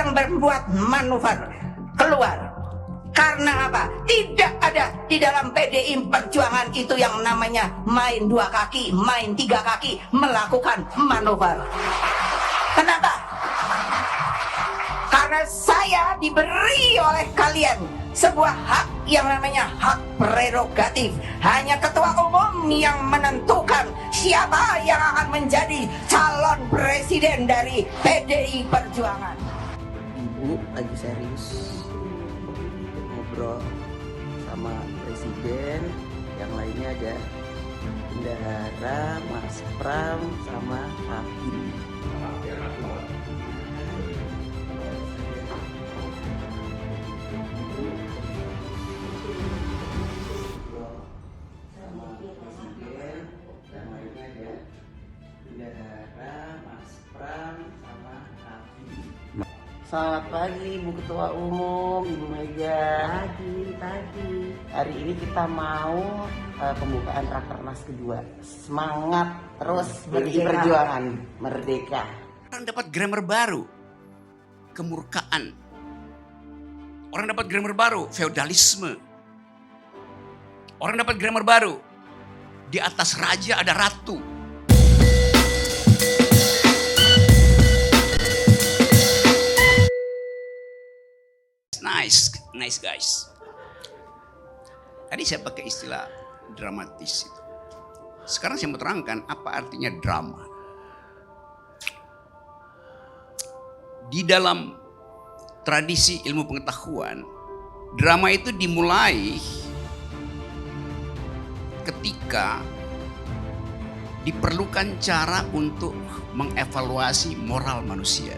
yang membuat manuver keluar. Karena apa? Tidak ada di dalam PDI Perjuangan itu yang namanya main 2 kaki, main 3 kaki, melakukan manuver. Kenapa? Karena saya diberi oleh kalian sebuah hak yang namanya hak prerogatif. Hanya ketua umum yang menentukan siapa yang akan menjadi calon presiden dari PDI Perjuangan. Ibu lagi serius ngobrol sama presiden, yang lainnya ada bendahara, Mas Pram, sama Hakim. Selamat pagi Ibu Ketua Umum, Ibu Mega. Pagi. Hari ini kita mau pembukaan Rakernas kedua. Semangat terus PDI Perjuangan merdeka. Orang dapat grammar baru, kemurkaan. Orang dapat grammar baru, feodalisme. Orang dapat grammar baru, di atas raja ada ratu. Nice guys. Tadi saya pakai istilah dramatis itu. Sekarang saya mau terangkan apa artinya drama. Di dalam tradisi ilmu pengetahuan, drama itu dimulai ketika diperlukan cara untuk mengevaluasi moral manusia.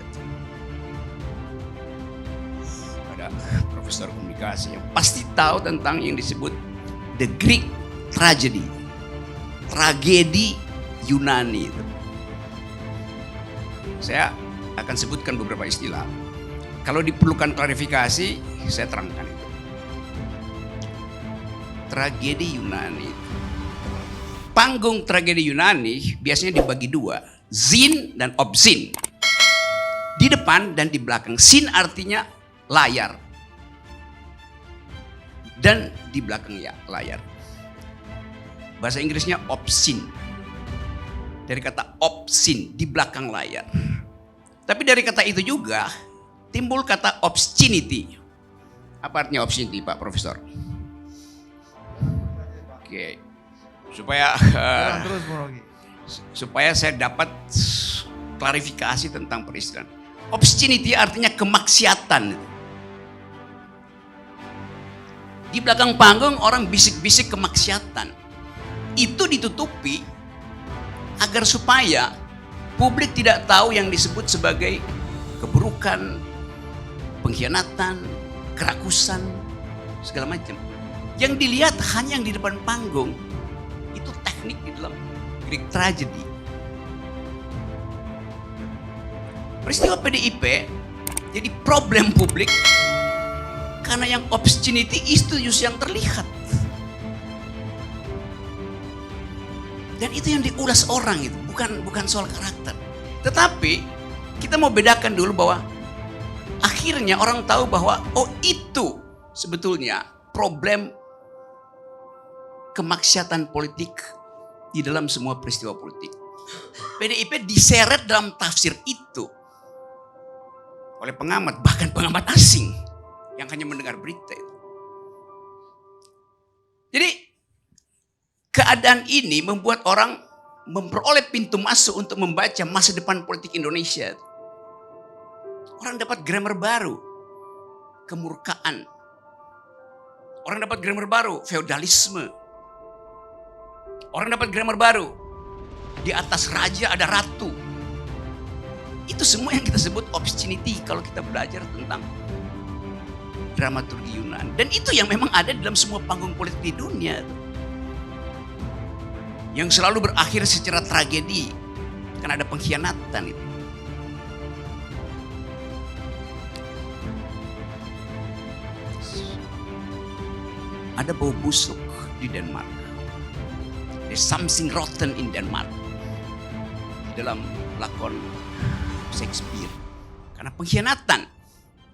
Ada profesor komunikasi yang pasti tahu tentang yang disebut the Greek tragedy, tragedi Yunani itu. Saya akan sebutkan beberapa istilah. Kalau diperlukan klarifikasi, saya terangkan itu. Tragedi Yunani. Panggung tragedi Yunani biasanya dibagi 2, zin dan obzin. Di depan dan di belakang. Sin artinya layar. Dan di belakang ya layar. Bahasa Inggrisnya obscene. Dari kata obscene, di belakang layar. Tapi dari kata itu juga timbul kata obscenity. Apa artinya obscenity, Pak Profesor? Oke. Supaya saya dapat klarifikasi tentang peristilan. Obscenity artinya kemaksiatan. Di belakang panggung orang bisik-bisik kemaksiatan. Itu ditutupi agar supaya publik tidak tahu yang disebut sebagai keburukan, pengkhianatan, kerakusan, segala macam. Yang dilihat hanya yang di depan panggung. Itu teknik di dalam Greek tragedy. Peristiwa PDIP jadi problem publik karena yang obscenity itu justru yang terlihat. Dan itu yang diulas orang itu, bukan soal karakter. Tetapi kita mau bedakan dulu bahwa akhirnya orang tahu bahwa oh itu sebetulnya problem kemaksiatan politik di dalam semua peristiwa politik. PDIP diseret dalam tafsir itu oleh pengamat, bahkan pengamat asing yang hanya mendengar berita itu. Jadi keadaan ini membuat orang memperoleh pintu masuk untuk membaca masa depan politik Indonesia. Orang dapat grammar baru, kemurkaan. Orang dapat grammar baru, feodalisme. Orang dapat grammar baru, di atas raja ada ratu. Itu semua yang kita sebut obscenity kalau kita belajar tentang dramaturgi Yunani. Dan itu yang memang ada dalam semua panggung politik di dunia. Yang selalu berakhir secara tragedi. Karena ada pengkhianatan itu. Ada bau busuk di Denmark. There's something rotten in Denmark. Di dalam lakon Shakespeare. Karena pengkhianatan.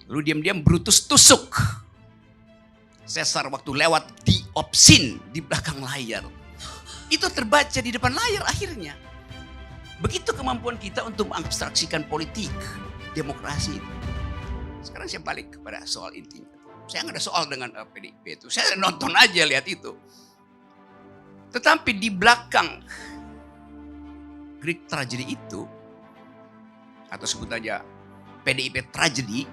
Lalu diam-diam Brutus tusuk Caesar waktu lewat di obscene di belakang layar. Itu terbaca di depan layar akhirnya. Begitu kemampuan kita untuk mengabstraksikan politik, demokrasi itu. Sekarang saya balik kepada soal intinya. Saya nggak ada soal dengan PDIP itu. Saya nonton aja lihat itu. Tetapi di belakang Greek tragedy itu, atau sebut aja PDIP tragedy,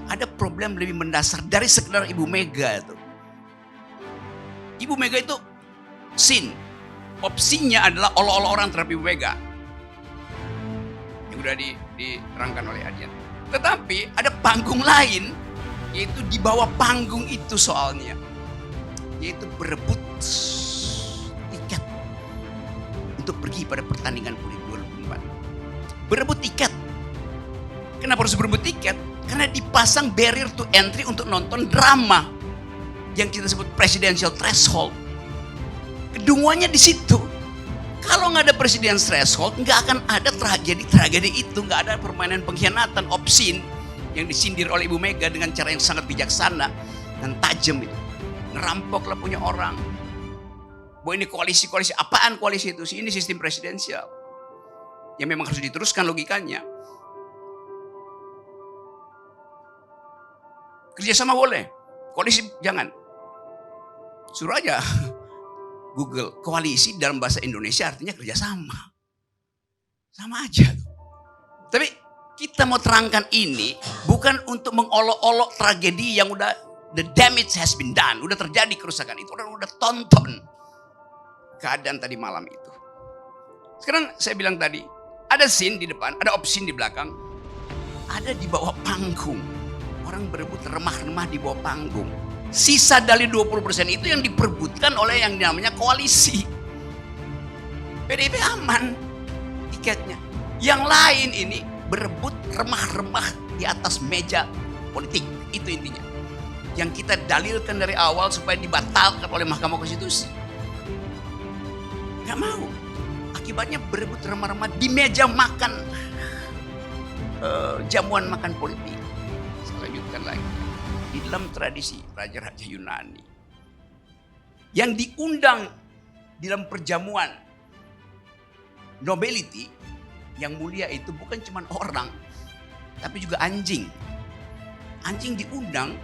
ada problem lebih mendasar dari sekedar Ibu Mega itu. Ibu Mega itu sin. Opsinya adalah olok-olok orang terhadap Ibu Mega. Yang sudah diterangkan oleh Adian. Tetapi ada panggung lain, yaitu di bawah panggung itu soalnya. Yaitu berebut tiket untuk pergi pada pertandingan politik 2024. Berebut tiket. Kenapa harus berebut tiket? Karena dipasang barrier to entry untuk nonton drama yang kita sebut presidential threshold. Kedunguannya di situ. Kalau nggak ada presidential threshold, nggak akan ada tragedi itu, nggak ada permainan pengkhianatan obscene yang disindir oleh Ibu Mega dengan cara yang sangat bijaksana dan tajam itu. Ngerampoklah punya orang. Bahwa ini koalisi, apaan koalisi itu? Ini sistem presidensial yang memang harus diteruskan logikanya. Kerjasama boleh, koalisi jangan. Suruh aja Google, koalisi dalam bahasa Indonesia artinya kerjasama. Sama aja. Tapi kita mau terangkan ini bukan untuk mengolok-olok tragedi yang udah, the damage has been done. Udah terjadi kerusakan itu, orang udah tonton keadaan tadi malam itu. Sekarang saya bilang tadi, ada scene di depan, ada opsin di belakang, ada di bawah panggung. Orang berebut remah-remah di bawah panggung. Sisa dari 20% itu yang diperebutkan oleh yang namanya koalisi. PDIP aman tiketnya. Yang lain ini berebut remah-remah di atas meja politik. Itu intinya. Yang kita dalilkan dari awal supaya dibatalkan oleh Mahkamah Konstitusi. Gak mau. Akibatnya berebut remah-remah di meja makan, jamuan makan politik. Lanjutkan lagi. Di dalam tradisi raja-raja Yunani yang diundang di dalam perjamuan nobility yang mulia itu bukan cuma orang, tapi juga anjing. Anjing diundang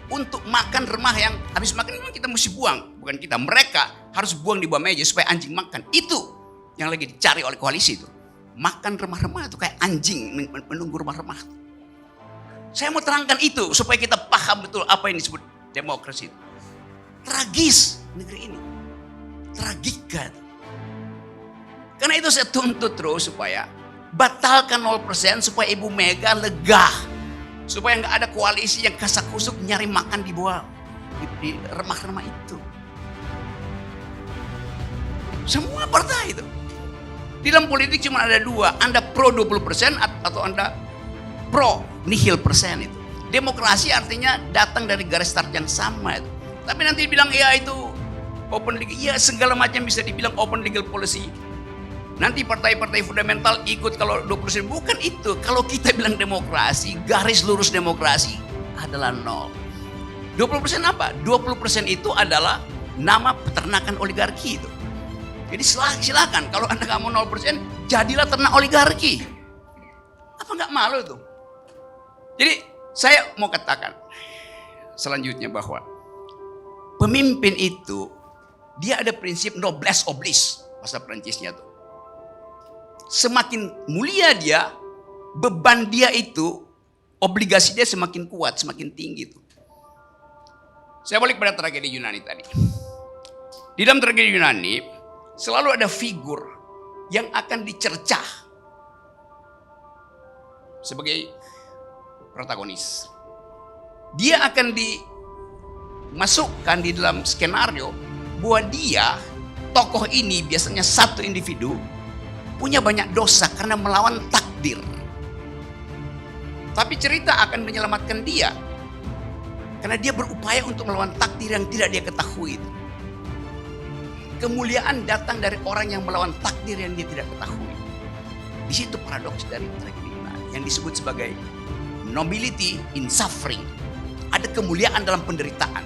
untuk makan remah yang habis makan memang kita mesti buang. Bukan kita, mereka harus buang di bawah meja supaya anjing makan. Itu yang lagi dicari oleh koalisi itu. Makan remah-remah itu kayak anjing menunggu remah-remah. Saya mau terangkan itu supaya kita paham betul apa yang disebut demokrasi itu. Tragis negeri ini. Tragika. Karena itu saya tuntut terus supaya batalkan 0% supaya Ibu Mega lega. Supaya nggak ada koalisi yang kasak-kusuk nyari makan di bawah di remah-remah itu. Semua partai itu. Di dalam politik cuma ada dua. Anda pro 20% atau Anda pro nihil persen itu. Demokrasi artinya datang dari garis start yang sama itu. Tapi nanti bilang ya itu open legal, ya segala macam bisa dibilang open legal policy. Nanti partai-partai fundamental ikut kalau 20%. Bukan itu. Kalau kita bilang demokrasi, garis lurus demokrasi adalah 0. 20% apa? 20% itu adalah nama peternakan oligarki itu. Jadi silakan kalau Anda nggak mau 0%, jadilah ternak oligarki. Apa nggak malu tuh? Jadi saya mau katakan selanjutnya bahwa pemimpin itu dia ada prinsip noblesse oblige, bahasa Perancisnya tuh. Semakin mulia dia, beban dia itu, obligasi dia semakin kuat, semakin tinggi tuh. Saya balik pada tragedi Yunani tadi. Di dalam tragedi Yunani selalu ada figur yang akan dicercah sebagai protagonis. Dia akan dimasukkan di dalam skenario bahwa dia, tokoh ini biasanya satu individu, punya banyak dosa karena melawan takdir. Tapi cerita akan menyelamatkan dia karena dia berupaya untuk melawan takdir yang tidak dia ketahui. Kemuliaan datang dari orang yang melawan takdir yang dia tidak ketahui. Di situ paradoks dari tragedi Yunani yang disebut sebagai nobility in suffering. Ada kemuliaan dalam penderitaan.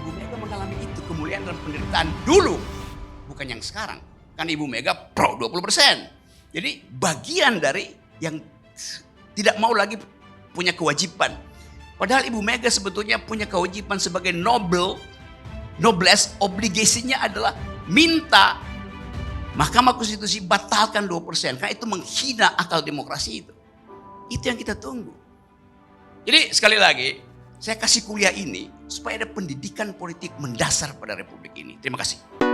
Ibu Mega mengalami itu, kemuliaan dalam penderitaan dulu, bukan yang sekarang. Kan Ibu Mega pro 20%. Jadi bagian dari yang tidak mau lagi punya kewajiban. Padahal Ibu Mega sebetulnya punya kewajiban sebagai noblesse, obligasinya adalah minta Mahkamah Konstitusi batalkan 2%. Karena itu menghina akal demokrasi itu. Itu yang kita tunggu. Jadi sekali lagi, saya kasih kuliah ini supaya ada pendidikan politik mendasar pada republik ini. Terima kasih.